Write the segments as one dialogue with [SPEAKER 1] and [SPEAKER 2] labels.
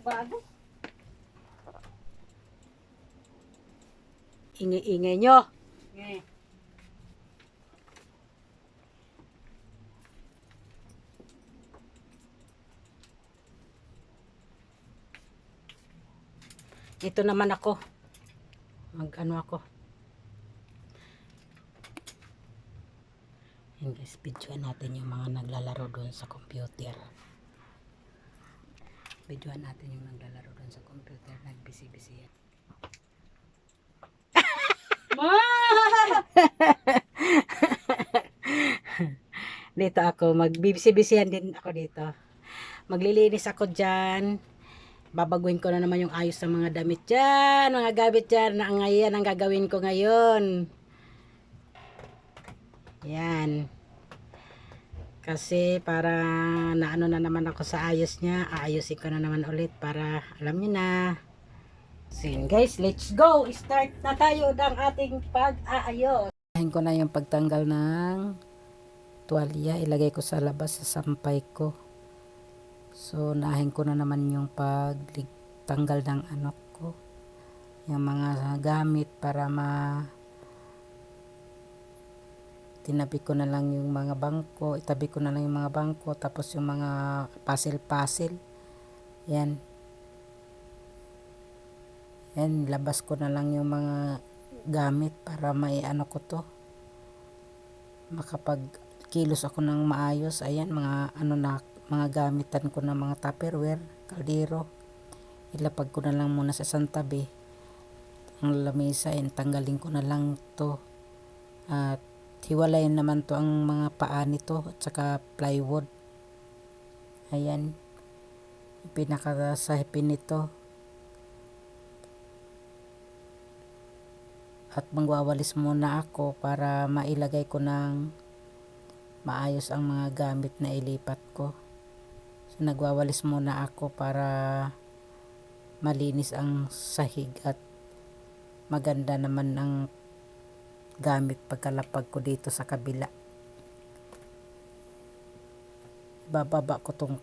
[SPEAKER 1] bago. Ingay-ingay nyo. Okay. Ito naman ako. Mag-ano ako. Yan guys, videoan natin yung mga naglalaro doon sa computer. Videoan natin yung naglalaro doon sa computer. Nagbisi-bisi yan. Dito ako, magbibisi-bisihan din ako dito. Maglilinis ako dyan. Babaguhin ko na naman yung ayos ng mga damit dyan. Mga gamit dyan. Ngayon ang gagawin ko ngayon. Yan. Kasi para naano na naman ako sa ayos niya. Aayusin ko na naman ulit para alam niyo na. So guys, let's go. Start na tayo ng ating pag-aayos. Ahin ko na yung pagtanggal ng tuwalya. Ilagay ko sa labas sa sampay ko. So naahin ko na naman yung pagtanggal ng ano ko. Yung mga gamit para tinabi ko na lang yung mga bangko, itabi ko na lang yung mga bangko, tapos yung mga puzzle-puzzle. Yan. Yan, labas ko na lang yung mga gamit para maiano ko to. Makapag kilos ako ng maayos. Ayan, mga gamitan ko na mga tupperware, kaldero. Ilapag ko na lang muna sa santabi. Ang lamesa, tanggalin ko na lang to. At hiwalayin naman to ang mga paa nito at saka plywood. Ayan. Pinakasahipin nito. At magwawalis muna ako para mailagay ko ng maayos ang mga gamit na ilipat ko. So nagwawalis muna ako para malinis ang sahig at maganda naman ang gamit pagkalapag ko dito sa kabila. Bababa ko tong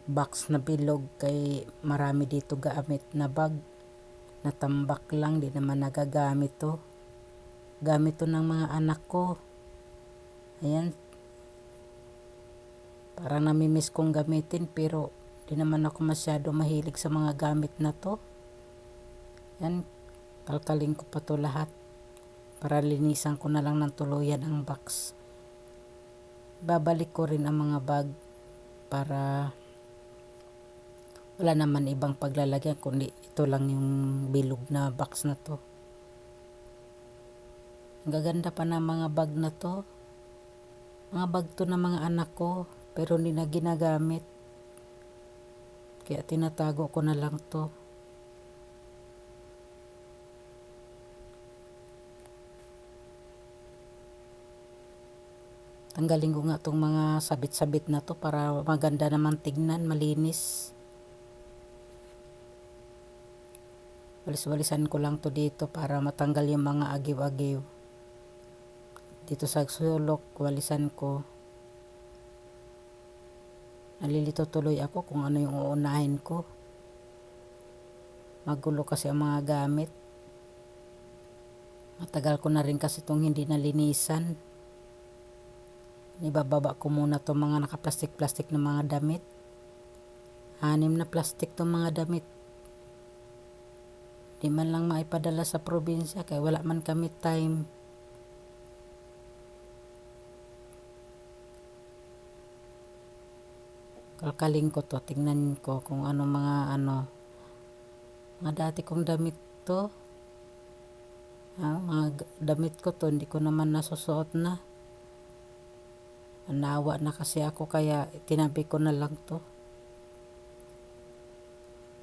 [SPEAKER 1] box na bilog kay marami dito gamit na bag. Natambak lang, di naman nagagamit to. Gamit to ng mga anak ko. Ayan. Parang namimiss kong gamitin pero di naman ako masyado mahilig sa mga gamit na to. Yan. Kalkalin ko pa to lahat. Para linisan ko na lang ng tuluyan ang box. Babalik ko rin ang mga bag para wala naman ibang paglalagyan kundi ito lang yung bilog na box na to. Ang gaganda pa na mga bag na to. Mga bag to ng mga anak ko pero hindi na ginagamit. Kaya tinatago ko na lang to. Tanggalin ko nga tong mga sabit-sabit na to para maganda naman tignan, malinis. Walis-walisan ko lang to dito para matanggal yung mga agiw-agiw. Dito sa sulok, walisan ko. Nalilito tuloy ako kung ano yung uunahin ko. Magulo kasi ang mga gamit. Matagal ko na rin kasi itong hindi nalinisan. Ibababa ko muna itong mga nakaplastik-plastik na mga damit. 6 na plastik itong mga damit. Di man lang maipadala sa probinsya kaya wala man kami time. Kalkalin ko to, tingnan ko kung ano mga dati kong damit to. Mga damit ko to, hindi ko naman nasusuot na. Nawa na kasi ako kaya tinabi ko na lang to.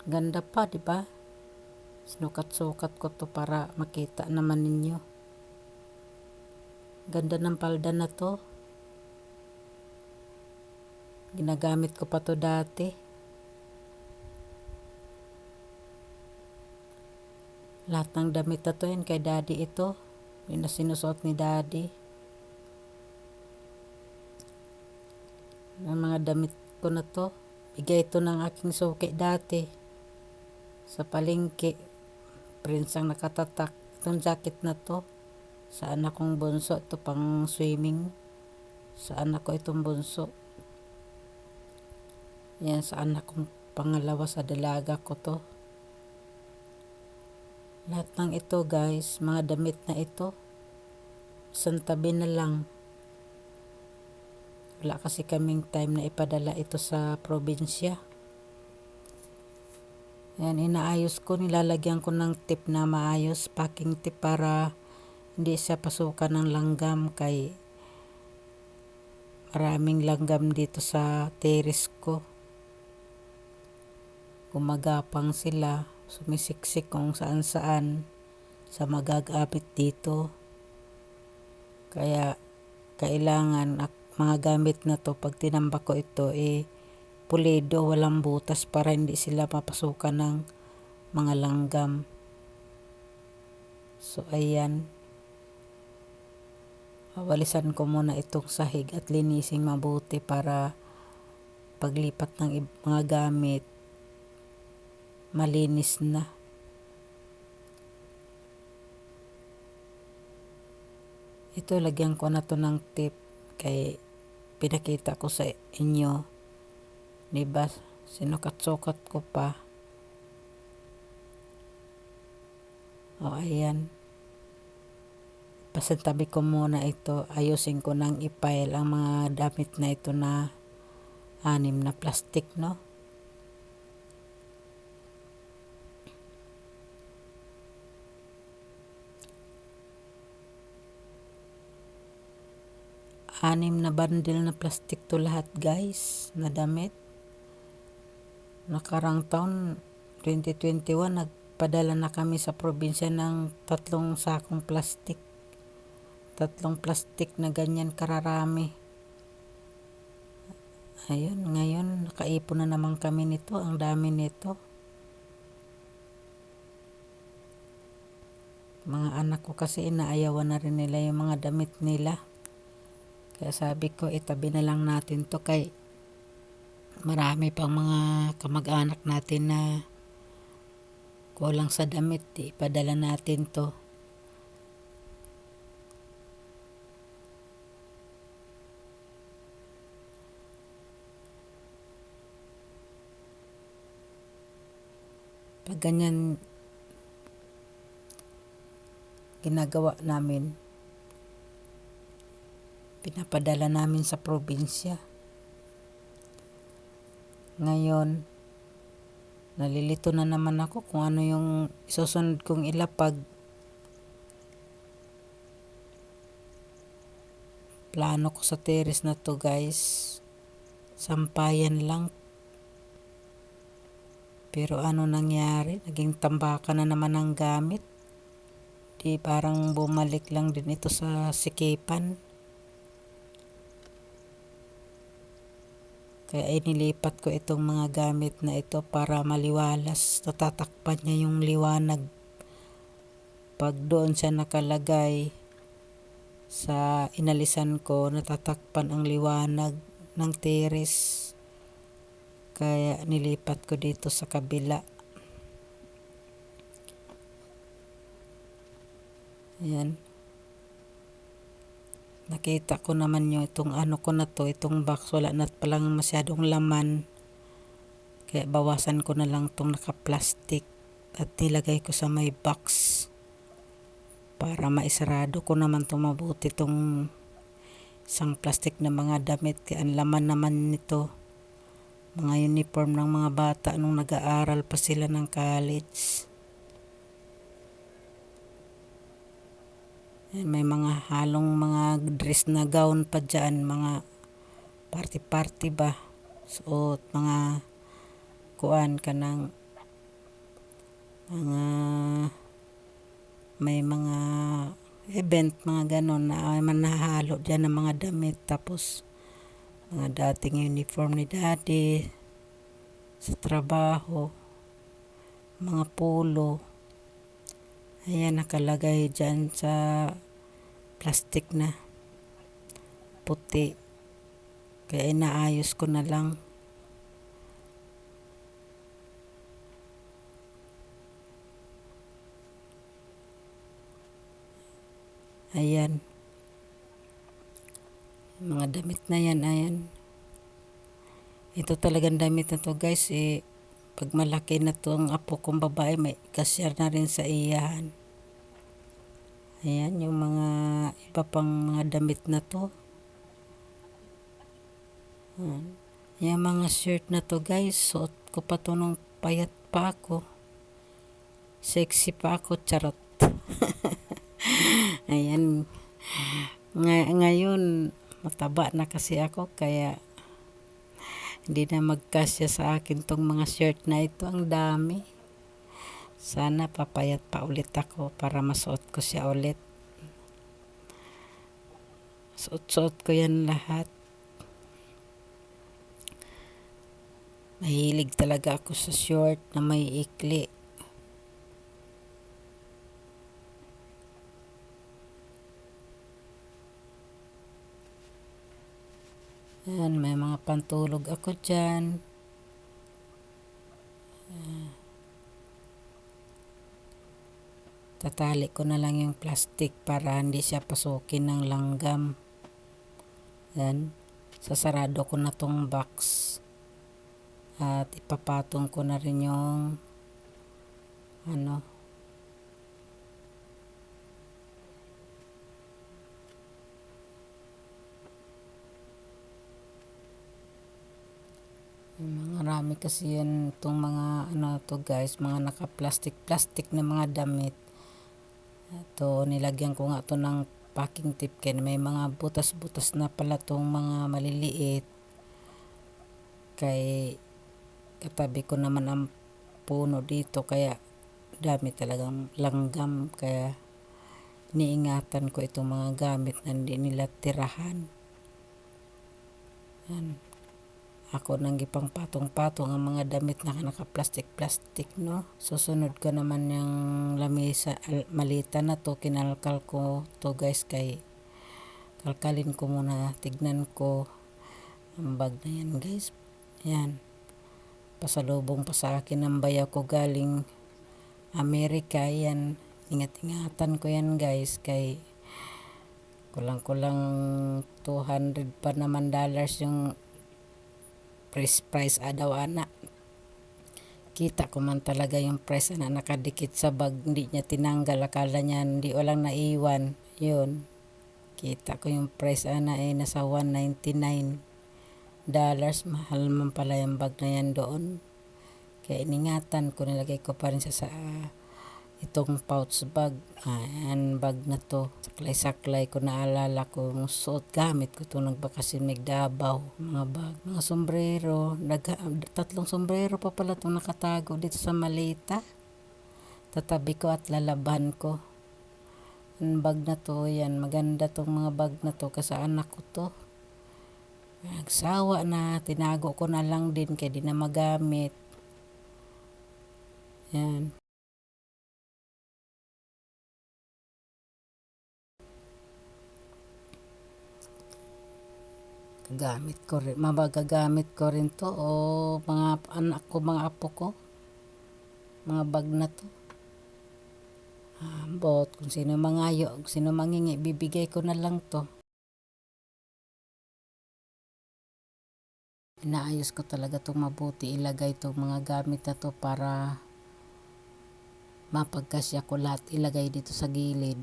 [SPEAKER 1] Ganda pa, di ba? Sinukat-sukat ko to para makita naman ninyo. Ganda ng palda na to. Ginagamit ko pa to dati. Lahat ng damit na to yan kay daddy ito. Yung na sinusuot ni daddy. Ang mga damit ko na to. Bigay ito ng aking suki dati. sa palengke. Prince ang nakatatak. Itong jacket na to sa anak kong bunso, ito pang swimming sa anak ko itong bunso. Yan sa anak kong pangalawa, sa dalaga ko to. Lahat ng ito guys, mga damit na ito, isang tabi na lang. Wala kasi kaming time na ipadala ito sa probinsya. Yan, inaayos ko, nilalagyan ko ng tip na maayos, packing tip, para hindi siya pasukan ng langgam, kay maraming langgam dito sa terrace ko. Gumagapang sila, sumisiksik kung saan saan sa magagamit dito. Kaya kailangan mga gamit na to, pag tinambak ko ito, pulido, walang butas, para hindi sila mapasukan ng mga langgam. So ayan, walisan ko muna itong sahig at linising mabuti para paglipat ng mga gamit malinis na. Ito, lagyan ko na to ng tip, kay pinakita ko sa inyo, diba, sinukat-sukat ko pa. O ayan, pasintabi ko muna ito, ayusin ko nang ipile ang mga damit na ito na 6 na plastic, no. Anim na bundle na plastic to lahat guys, na damit. Nakarang taon 2021 nagpadala na kami sa probinsya ng 3 sakong plastic. 3 plastic na ganyan kararami. Ayun, ngayon nakaipon na naman kami nito, ang dami nito. Mga anak ko kasi inaayawan na rin nila yung mga damit nila. Kaya sabi ko, itabi na lang natin to, kay marami pang mga kamag-anak natin na kulang sa damit, ipadala natin to. Pag ganyan ginagawa namin, pinapadala namin sa probinsya. Ngayon, nalilito na naman ako kung ano yung isusunod kong ilapag. Plano ko sa terrace na to guys, sampayan lang. Pero ano nangyari, naging tambakan na naman ang gamit. Di parang bumalik lang din ito sa sikipan. Kaya inilipat ko itong mga gamit na ito para maliwalas. Natatakpan niya yung liwanag. Pag doon siya nakalagay sa inalisan ko, natatakpan ang liwanag ng terrace. Kaya nilipat ko dito sa kabila. Ayan. Nakita ko naman yung itong ano ko na to, itong box, wala na palang masyadong laman. Kaya bawasan ko na lang itong naka-plastic at nilagay ko sa may box para maisarado ko naman itong mabuti itong isang plastic na mga damit. Kaya ang laman naman nito, mga uniform ng mga bata nung nag-aaral pa sila ng college. May mga halong mga dress na gown pa dyan, mga party-party ba. So, mga kuan ka ng mga may mga event, mga ganon na manahalo dyan ng mga damit. Tapos, mga dating uniform ni daddy sa trabaho, mga polo. Ayan, nakalagay dyan sa plastic na puti. Kaya inaayos ko na lang. Ayan. Mga damit na yan, ayan. Ito talagang damit na to guys, pag malaki na to ang apo kong babae, may kasyar na rin sa iyahan. Ayan, yung mga iba pang mga damit na to. Ayan. Yung mga shirt na to guys, suot ko pa to nung payat pa ako. Sexy pa ako, charot. Ayan. Ngayon, mataba na kasi ako, kaya hindi na magkasya sa akin tong mga shirt na ito. Ang dami. Sana papayat pa ulit ako para masuot ko siya ulit. Suot-suot ko yan lahat. Mahilig talaga ako sa short na may ikli. Yan, may mga pantulog ako dyan. Tatali ko na lang yung plastic para hindi siya pasukin ng langgam. Yan. Sasarado ko na tong box. At ipapatong ko na rin yung marami kasi yan itong mga to guys, mga naka-plastic na mga damit. Ito, nilagyan ko nga to ng packing tape kaya may mga butas-butas na pala tong mga maliliit. Kay katabi ko naman ang puno dito, kaya dami talagang langgam, kaya niingatan ko itong mga gamit na hindi nila tirahan. Yan. Ako nang gipang patong-patong ang mga damit na naka-plastic, no? Susunod ko naman yung lamisa, malita na to, kinalkal ko to guys, kay kalkalin ko muna, tignan ko ang bag na yan guys. Yan. Pasalubong pa sa akin ang bayaw ko galing Amerika. Yan. Ingat-ingatan ko yan guys, kay kulang-kulang $200 pa naman yung price adaw ana. Kita ko man talaga yung price na nakadikit sa bag, hindi niya tinanggal, akala niya hindi walang naiwan. Yun, kita ko yung price ana nasa $199. Mahal man pala yung bag na yan doon, kaya iningatan ko, nilagay ko pa rin sa itong pouch bag. Bag na to, saklay-saklay ko, naalala ko suot gamit ko to nagbakasyon Davao. Mga bag, mga sombrero, tatlong sombrero pa pala itong nakatago dito sa malita. Tatabi ko at lalaban ko ang bag na to. Yan, maganda tong mga bag na to kasi anak ko to. Nagsawa na, tinago ko na lang din kaya di na magamit. Yan. Magagamit ko rin to, o mga anak ko, mga apo ko, mga bag na to. Kung sino mangayo, kung sino mangingi, bibigay ko na lang to. Inaayos ko talaga itong mabuti, ilagay itong mga gamit na to para mapagkasya ko lahat, ilagay dito sa gilid.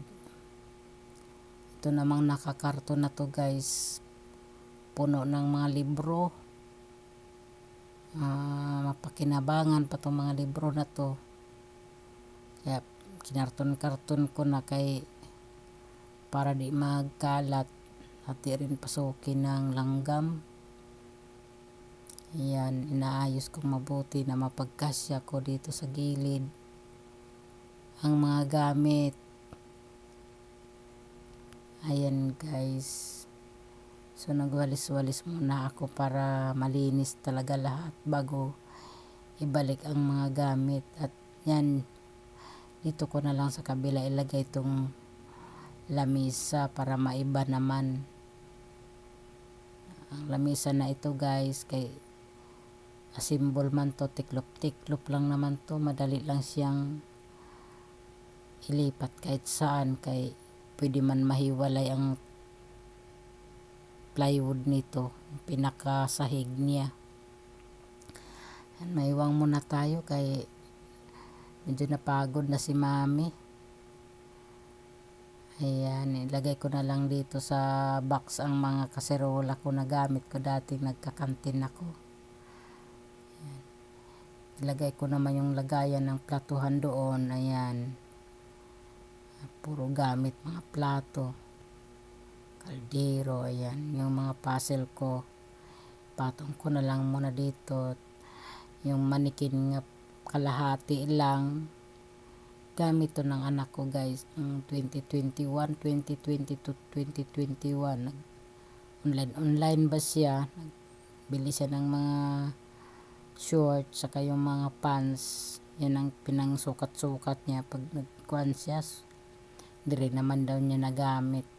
[SPEAKER 1] Ito namang nakakarton na to guys, puno ng mga libro. Mapakinabangan pa itong mga libro na to, kaya kinarton-karton ko na kay para di magkalat at di rin pasukin ng langgam. Yan, inaayos ko mabuti na mapagkasya ko dito sa gilid ang mga gamit. Ayan guys, so nagwalis-walis muna ako para malinis talaga lahat bago ibalik ang mga gamit. At yan, dito ko na lang sa kabila ilagay itong lamisa para maiba naman ang lamisa na ito guys, kay asimbol man to, tiklop-tiklop lang naman to, madali lang siyang ilipat kahit saan, kay pwede man mahiwalay ang plywood nito, yung pinakasahig niya. Maiwang muna tayo kay medyo napagod na si mami. Ayan, ilagay ko na lang dito sa box ang mga kaserola ko na gamit ko dating nagkakantin ako. Ayan. Ilagay ko naman yung lagayan ng platuhan doon. Ayan, puro gamit mga plato, kaldero. Ayan, yung mga puzzle ko patong ko na lang muna dito. Yung manikin nga kalahati lang, gamit to ng anak ko guys, ng 2021, 2022, 2021. Online ba siya, nagbili siya ng mga short saka yung mga pants. Yan ang pinangsukat-sukat niya pag nagkuhan siya, dire naman daw niya nagamit.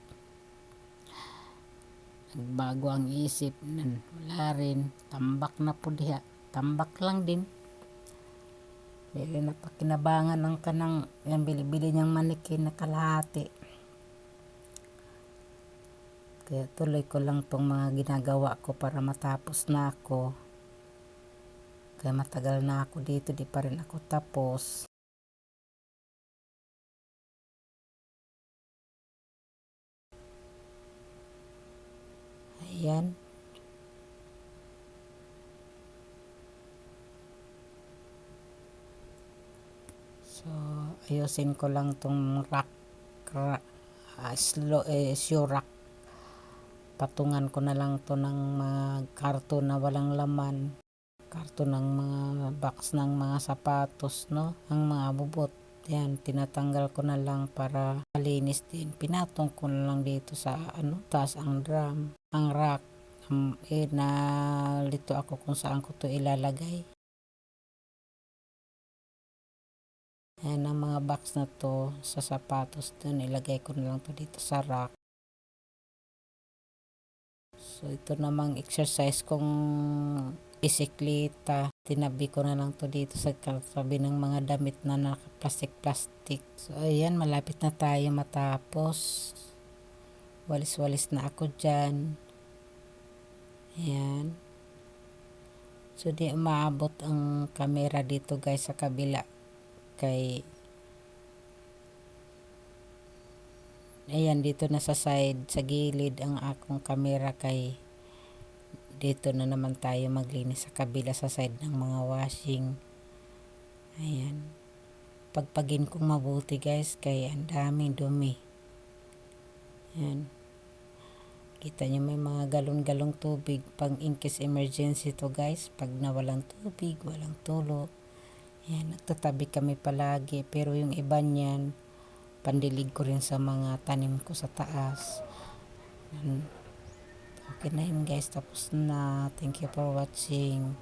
[SPEAKER 1] Nagbago ang isip, wala rin, tambak na po diha, tambak lang din. Dili na pakinabangan ang kanang yung bili-bili niyang manikin na kalahati. Kaya tuloy ko lang tong mga ginagawa ko para matapos na ako. Kaya matagal na ako dito, di pa rin ako tapos. Ayan. So, ayusin ko lang tong rack, shoe rack. Patungan ko na lang to ng mga karton na walang laman. Karton ng mga box ng mga sapatos, no? Ang mga bubot. Yan, tinatanggal ko na lang para malinis din. Pinatong ko na lang dito sa taas ang drum, ang rack. Nalito ako kung saan ko to ilalagay. Ayan ang mga box na to sa sapatos dun. Ilagay ko na lang to dito sa rack. So ito namang exercise kong bisikleta. Tinabi ko na lang to dito sa tabi ng mga damit na naka-plastic. So ayan, malapit na tayo matapos. Walis-walis na ako dyan. Ayan. So di umaabot ang camera dito guys sa kabila. Kay ayan, dito na sa side, sa gilid ang akong camera, kay dito na naman tayo maglinis sa kabila sa side ng mga washing. Ayan, pagpagin kong mabuti guys kay ang daming dumi. Ayan, kita nyo may mga galon-galong tubig pang in case emergency to guys, pag nawalang tubig, walang tulo. Ayan, nagtatabi kami palagi, pero yung iba niyan pandilig ko rin sa mga tanim ko sa taas. Okay na yun guys, tapos na. Thank you for watching.